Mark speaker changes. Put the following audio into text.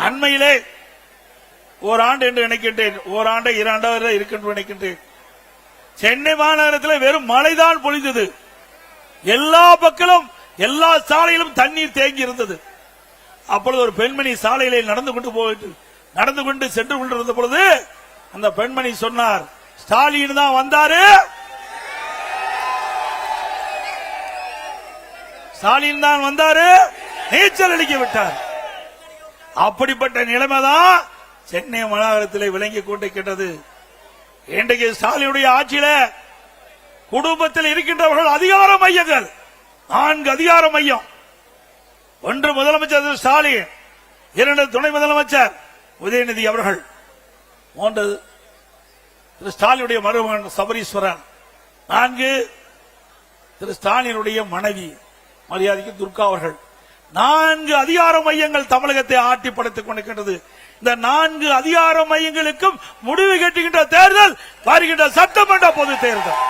Speaker 1: அண்மையிலே ஓராண்டு என்று நினைக்கின்றேன், ஓராண்டு 2 ஆண்டு இருக்கின்ற நினைக்கின்றேன். சென்னை மாநகரத்தில் வெறும் மழைதான் பொழிந்தது. எல்லா பக்கமும் எல்லா சாலையிலும் தண்ணீர் தேங்கி இருந்தது. அப்பொழுது ஒரு பெண்மணி சாலையிலே நடந்து கொண்டு சென்று கொண்டிருந்த பொழுது அந்த பெண்மணி சொன்னார், ஸ்டாலின் தான் வந்தாரு, ஸ்டாலின் தான் வந்தாரு, நீச்சல் அடிக்க விட்டார். அப்படிப்பட்ட நிலைமைதான் சென்னை மாநகரத்தில் விளங்கி கொண்டிருக்கின்றது. இன்றைக்கு ஸ்டாலினுடைய ஆட்சியில குடும்பத்தில் இருக்கின்றவர்கள் அதிகார மையங்கள் 4 அதிகார மையம். 1 முதலமைச்சர் ஸ்டாலின், 2 துணை முதலமைச்சர் உதயநிதி அவர்கள், 3 திரு ஸ்டாலினுடைய மருமகன் சபரீஸ்வரன், 4 திரு ஸ்டாலினுடைய மனைவி மரியாதைக்கு துர்கா அவர்கள். 4 அதிகார மையங்கள் தமிழகத்தை ஆட்டி படைத்துக் கொண்டிருக்கின்றது. இந்த 4 அதிகார மையங்களுக்கும் முடிவு கட்டுகின்ற தேர்தல் வருகின்ற சட்டமன்ற பொது தேர்தல்.